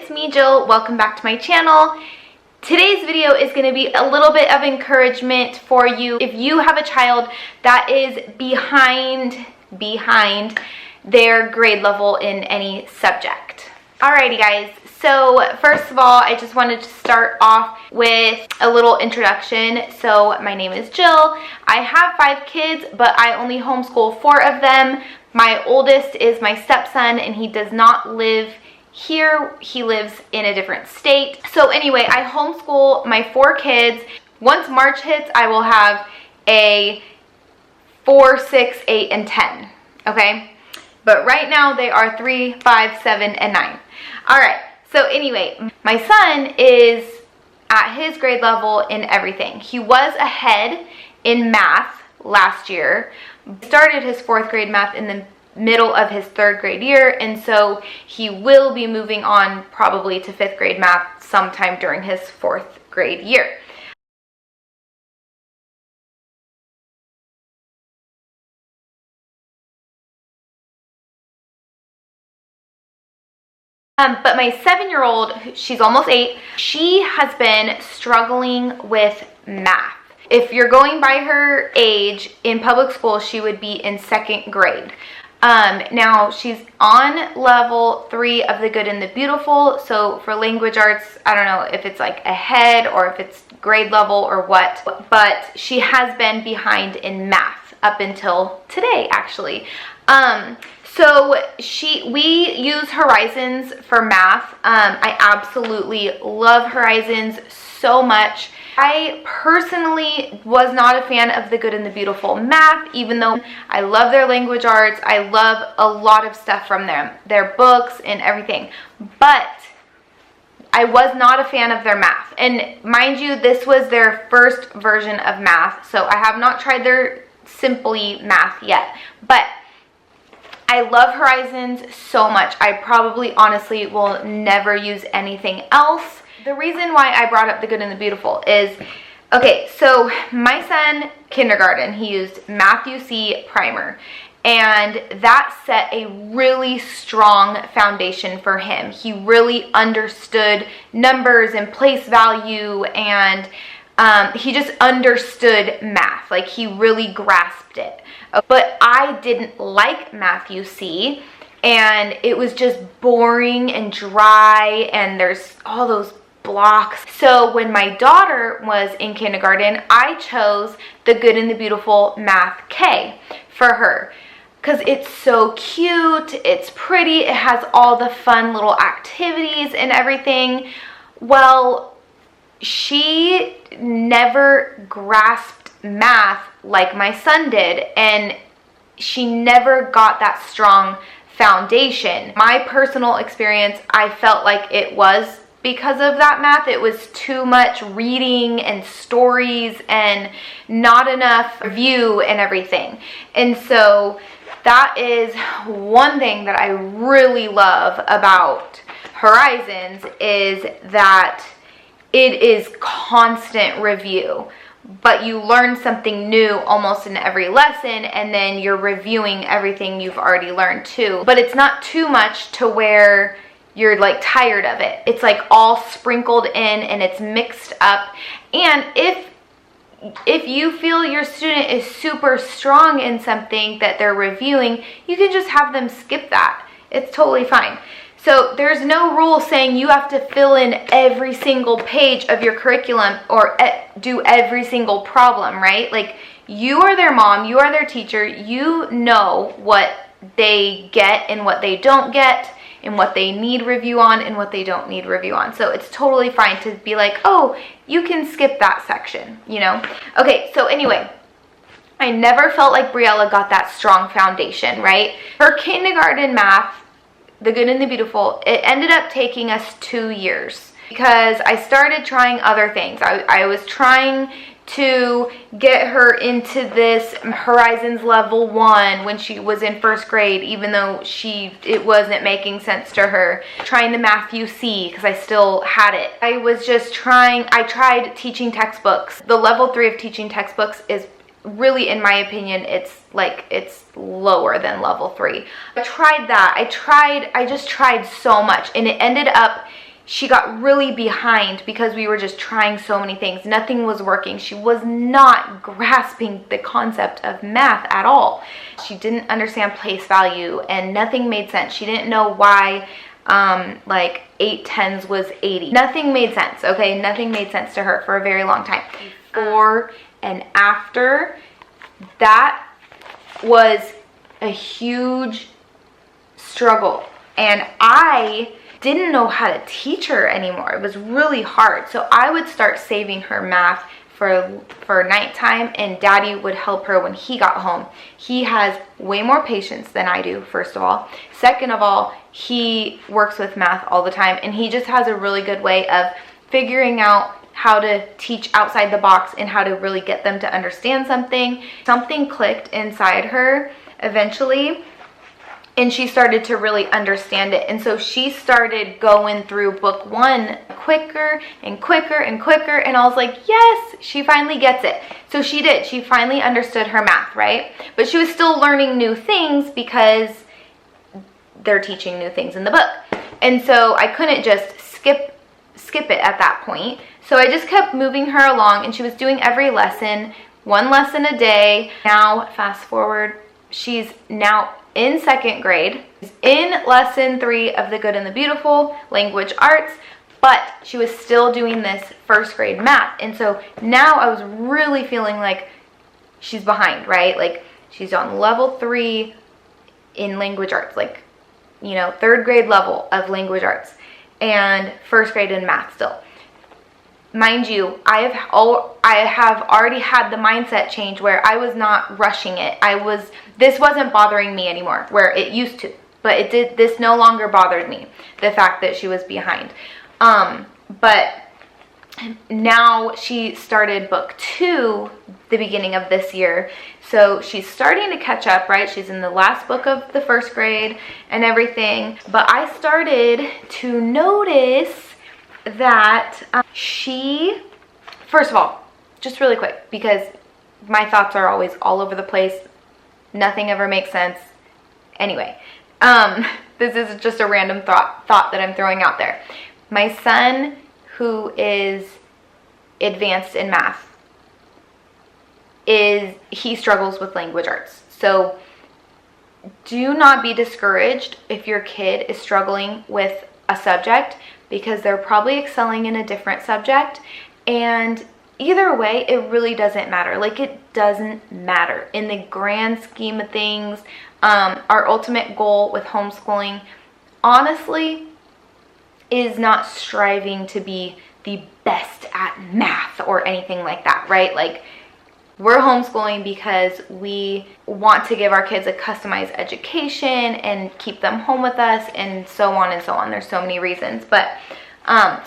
it's me, Jill. Welcome back to my channel. Today's video is going to be a little bit of encouragement for you if you have a child that is behind their grade level in any subject. Alrighty guys, so first of all, I just wanted to start off with a little introduction. So my name is Jill. I have 5 kids, but I only homeschool 4 of them. My oldest is my stepson, and he does not live here. He lives in a different state. So anyway, I homeschool my 4 kids. Once March hits, I will have a 4, 6, 8, and 10, okay? But right now they are 3, 5, 7, and 9. All right, so anyway, my son is at his grade level in everything. He was ahead in math last year. Started his 4th grade math in the middle of his 3rd grade year, and so he will be moving on probably to 5th grade math sometime during his 4th grade year. But my 7-year-old, she's almost 8, she has been struggling with math. If you're going by her age, in public school, she would be in 2nd grade. Now she's on level 3 of the Good and the Beautiful. So for language arts, I don't know if it's like ahead or if it's grade level or what, but she has been behind in math up until today, actually. So we use Horizons for math. I absolutely love Horizons so much. I personally was not a fan of the Good and the Beautiful math, even though I love their language arts. I love a lot of stuff from them, their books and everything. But I was not a fan of their math. And mind you, this was their first version of math. So I have not tried their Simply math yet. But I love Horizons so much. I probably honestly will never use anything else. The reason why I brought up the Good and the Beautiful is, okay, so my son, kindergarten, he used Matthew C. Primer, and that set a really strong foundation for him. He really understood numbers and place value, and he just understood math. Like, he really grasped it. But I didn't like Matthew C., and it was just boring and dry, and there's all those blocks. So when my daughter was in kindergarten, I chose the Good and the Beautiful Math K for her because it's so cute, it's pretty, it has all the fun little activities and everything. Well, she never grasped math like my son did, and she never got that strong foundation. My personal experience, I felt like it was because of that math. It was too much reading and stories and not enough review and everything. And so that is one thing that I really love about Horizons, is that it is constant review, but you learn something new almost in every lesson, and then you're reviewing everything you've already learned too. But it's not too much to where you're like tired of it. It's like all sprinkled in and it's mixed up. And if you feel your student is super strong in something that they're reviewing, you can just have them skip that. It's totally fine. So there's no rule saying you have to fill in every single page of your curriculum or do every single problem, right? Like, you are their mom, you are their teacher, you know what they get and what they don't get, and what they need review on and what they don't need review on. So it's totally fine to be like, oh, you can skip that section, you know? Okay, so anyway, I never felt like Briella got that strong foundation, right? Her kindergarten math, the Good and the Beautiful, it ended up taking us 2 years because I started trying other things. I was trying to get her into this Horizons level 1 when she was in 1st grade, even though it wasn't making sense to her. Trying the Matthew C because I still had it. I tried teaching textbooks. The level 3 of teaching textbooks is really, in my opinion, it's lower than level 3. I tried that. I just tried so much, and it ended up she got really behind because we were just trying so many things. Nothing was working. She was not grasping the concept of math at all. She didn't understand place value and nothing made sense. She didn't know why like 8 tens was 80. Nothing made sense, okay? Nothing made sense to her for a very long time. Before and after, that was a huge struggle. And I didn't know how to teach her anymore. It was really hard. So I would start saving her math for nighttime, and Daddy would help her when he got home. He has way more patience than I do, first of all. Second of all, he works with math all the time, and he just has a really good way of figuring out how to teach outside the box and how to really get them to understand something. Something clicked inside her eventually, and she started to really understand it. And so she started going through book 1 quicker and quicker and quicker. And I was like, yes, she finally gets it. So she did. She finally understood her math, right? But she was still learning new things because they're teaching new things in the book. And so I couldn't just skip it at that point. So I just kept moving her along, and she was doing every lesson, 1 lesson a day. Now, fast forward, she's now in 2nd grade, in lesson 3 of The Good and the Beautiful, language arts, but she was still doing this 1st grade math. And so now I was really feeling like she's behind, right? Like she's on level 3 in language arts, like, you know, 3rd grade level of language arts, and 1st grade in math still. Mind you, I have already had the mindset change where I was not rushing it. This wasn't bothering me anymore, where it used to, but this no longer bothered me, the fact that she was behind. But now she started book 2 the beginning of this year. So she's starting to catch up, right? She's in the last book of the 1st grade and everything. But I started to notice that she, first of all, just really quick, because my thoughts are always all over the place. Nothing ever makes sense. Anyway, this is just a random thought that I'm throwing out there. My son, who is advanced in math, he struggles with language arts. So do not be discouraged if your kid is struggling with a subject, because they're probably excelling in a different subject. And either way, it really doesn't matter. Like, it doesn't matter in the grand scheme of things. Our ultimate goal with homeschooling, honestly, is not striving to be the best at math or anything like that, right? Like, we're homeschooling because we want to give our kids a customized education and keep them home with us, and so on and so on. There's so many reasons. But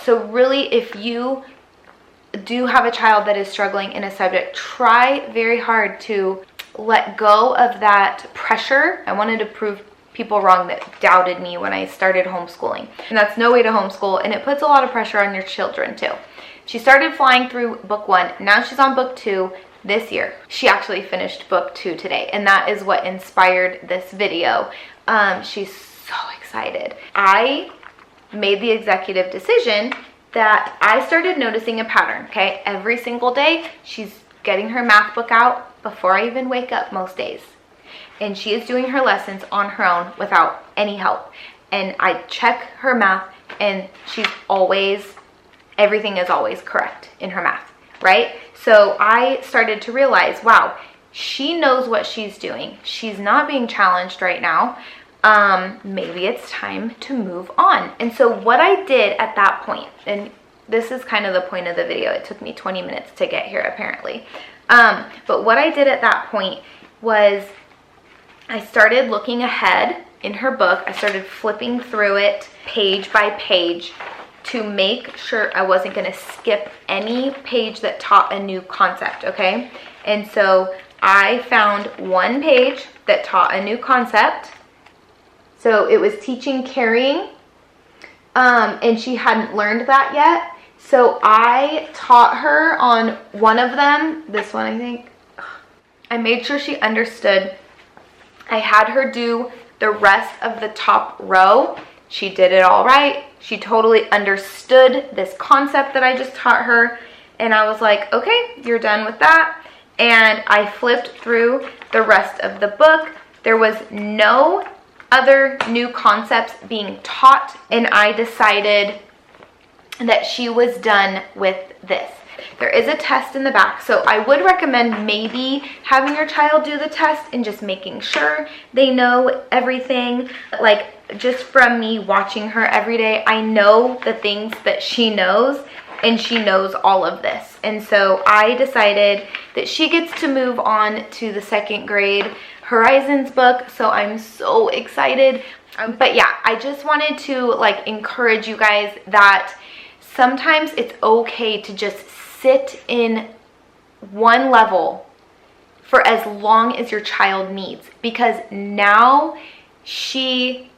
so really, if you do have a child that is struggling in a subject, try very hard to let go of that pressure. I wanted to prove people wrong that doubted me when I started homeschooling. And that's no way to homeschool, and it puts a lot of pressure on your children too. She started flying through book 1. Now she's on book 2. This year. She actually finished book 2 today, and that is what inspired this video. She's so excited. I made the executive decision that I started noticing a pattern, okay? Every single day, she's getting her math book out before I even wake up most days. And she is doing her lessons on her own without any help. And I check her math, and everything is always correct in her math, right? So I started to realize, wow, she knows what she's doing. She's not being challenged right now. Maybe it's time to move on. And so what I did at that point, and this is kind of the point of the video. It took me 20 minutes to get here, apparently. But what I did at that point was I started looking ahead in her book. I started flipping through it page by page to make sure I wasn't going to skip any page that taught a new concept, okay? And so I found one page that taught a new concept. So it was teaching carrying, and she hadn't learned that yet. So I taught her on one of them, this one I think. I made sure she understood. I had her do the rest of the top row. She did it all right. She totally understood this concept that I just taught her. And I was like, okay, you're done with that. And I flipped through the rest of the book. There was no other new concepts being taught, and I decided that she was done with this. There is a test in the back, so I would recommend maybe having your child do the test and just making sure they know everything. Like, just from me watching her every day, I know the things that she knows, and she knows all of this. And so I decided that she gets to move on to the 2nd grade Horizons book, so I'm so excited. But yeah, I just wanted to like encourage you guys that sometimes it's okay to just sit in one level for as long as your child needs, because now she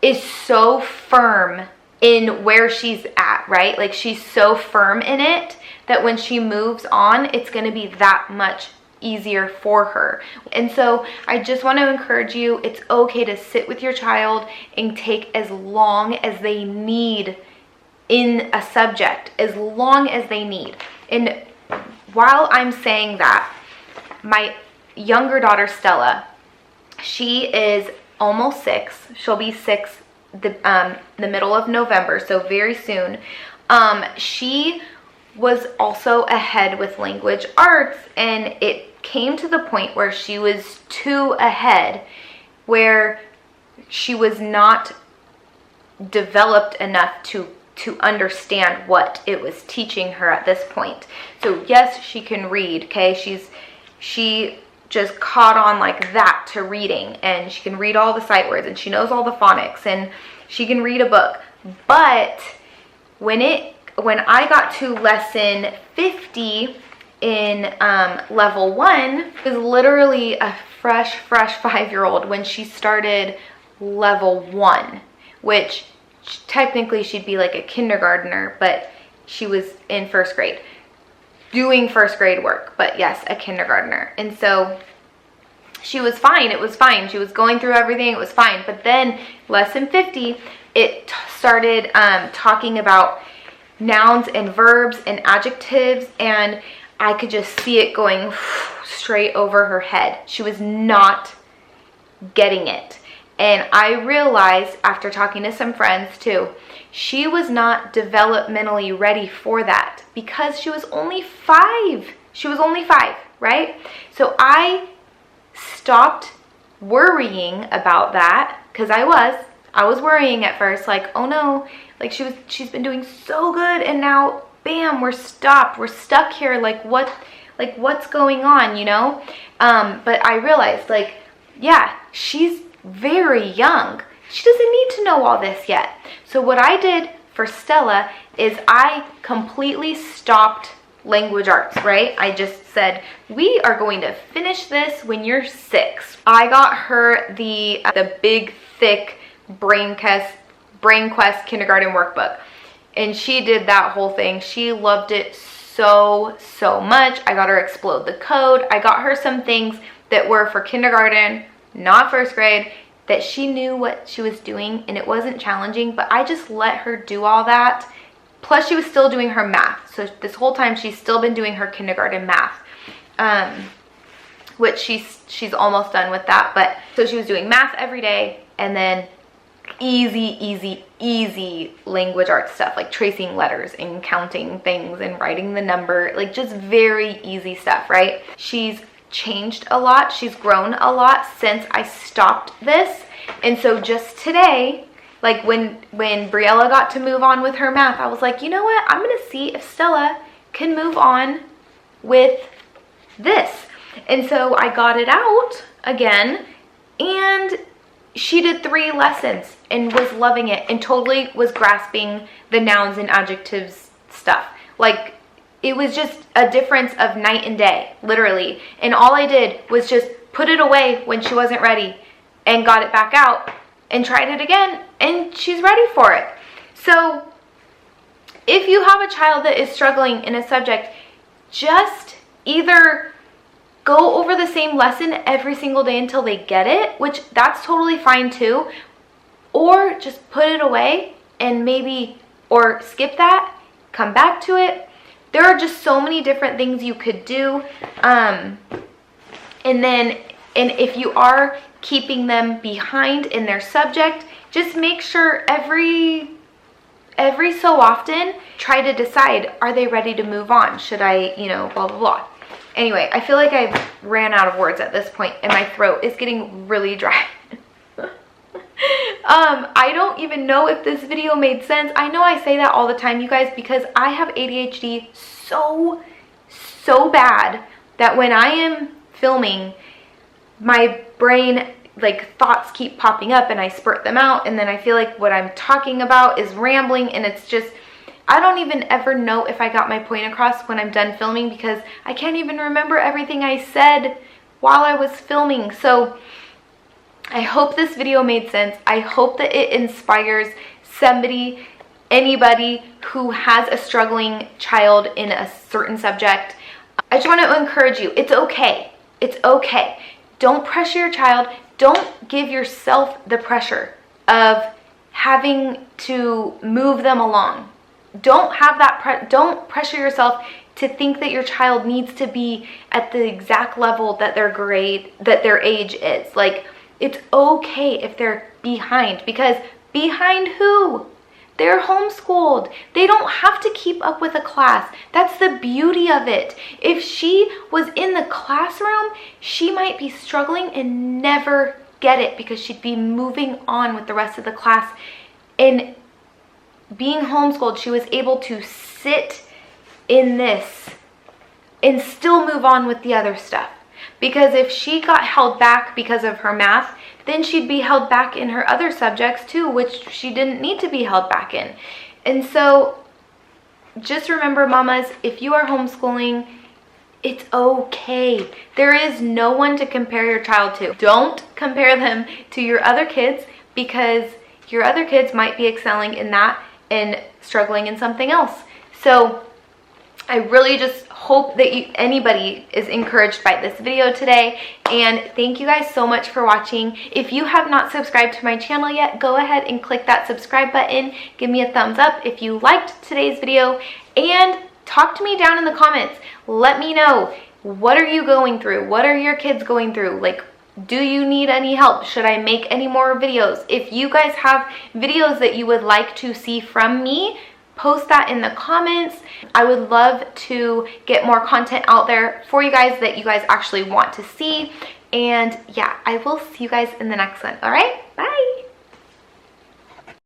is so firm in where she's at, right? Like, she's so firm in it that when she moves on, it's going to be that much easier for her. And so I just want to encourage you, it's okay to sit with your child and take as long as they need in a subject, as long as they need. And while I'm saying that, my younger daughter Stella, she is almost 6. She'll be 6 the middle of November, so very soon. She was also ahead with language arts, and it came to the point where she was too ahead, where she was not developed enough to understand what it was teaching her at this point. So yes, she can read, okay? She just caught on like that to reading, and she can read all the sight words, and she knows all the phonics, and she can read a book. But when I got to lesson 50 in level 1, it was literally a fresh 5-year-old when she started level 1, which technically she'd be like a kindergartner, but she was in 1st grade doing 1st grade work, but yes, a kindergartner. And so she was fine. It was fine. She was going through everything. It was fine. But then lesson 50, it started talking about nouns and verbs and adjectives, and I could just see it going straight over her head. She was not getting it. And I realized after talking to some friends too, she was not developmentally ready for that because she was only 5. She was only 5, right? So I stopped worrying about that, because I was worrying at first, like, oh no, like she's been doing so good, and now bam, we're stuck here, like what's going on, you know? But I realized, like, yeah, she's very young. She doesn't need to know all this yet. So what I did for Stella is I completely stopped language arts, right? I just said, we are going to finish this when you're 6. I got her the big, thick Brain Quest kindergarten workbook, and she did that whole thing. She loved it so much. I got her Explode the Code. I got her some things that were for kindergarten, not 1st grade, that she knew what she was doing, and it wasn't challenging, but I just let her do all that. Plus she was still doing her math. So this whole time she's still been doing her kindergarten math, which she's almost done with that. But so she was doing math every day, and then easy language arts stuff, like tracing letters and counting things and writing the number, like just very easy stuff, right? She's changed a lot. She's grown a lot since I stopped this. And so just today, like when Briella got to move on with her math, I was like, you know what? I'm going to see if Stella can move on with this. And so I got it out again, and she did 3 lessons and was loving it, and totally was grasping the nouns and adjectives stuff. Like, it was just a difference of night and day, literally. And all I did was just put it away when she wasn't ready, and got it back out and tried it again, and she's ready for it. So if you have a child that is struggling in a subject, just either go over the same lesson every single day until they get it, which that's totally fine too, or just put it away and maybe, or skip that, come back to it. There are just so many different things you could do. And if you are keeping them behind in their subject, just make sure every so often, try to decide, are they ready to move on? Should I, blah, blah, blah. Anyway, I feel like I've ran out of words at this point and my throat is getting really dry. I don't even know if this video made sense. I know I say that all the time, you guys, because I have ADHD so bad that when I am filming, my brain, like, thoughts keep popping up and I spurt them out, and then I feel like what I'm talking about is rambling, and it's just, I don't even ever know if I got my point across when I'm done filming, because I can't even remember everything I said while I was filming. So I hope this video made sense. I hope that it inspires somebody, anybody who has a struggling child in a certain subject. I just want to encourage you. It's okay. It's okay. Don't pressure your child. Don't give yourself the pressure of having to move them along. Don't have that don't pressure yourself to think that your child needs to be at the exact level that their age is. Like, it's okay if they're behind, because behind who? They're homeschooled. They don't have to keep up with a class. That's the beauty of it. If she was in the classroom, she might be struggling and never get it, because she'd be moving on with the rest of the class. And being homeschooled, she was able to sit in this and still move on with the other stuff. Because if she got held back because of her math, then she'd be held back in her other subjects too, which she didn't need to be held back in. And so just remember, mamas, if you are homeschooling, it's okay. There is no one to compare your child to. Don't compare them to your other kids, because your other kids might be excelling in that and struggling in something else. So I really just hope that anybody is encouraged by this video today, and thank you guys so much for watching. If you have not subscribed to my channel yet, go ahead and click that subscribe button. Give me a thumbs up if you liked today's video, and talk to me down in the comments. Let me know, what are you going through? What are your kids going through? Like, do you need any help? Should I make any more videos? If you guys have videos that you would like to see from me, post that in the comments. I would love to get more content out there for you guys that you guys actually want to see. And yeah, I will see you guys in the next one. All right, bye.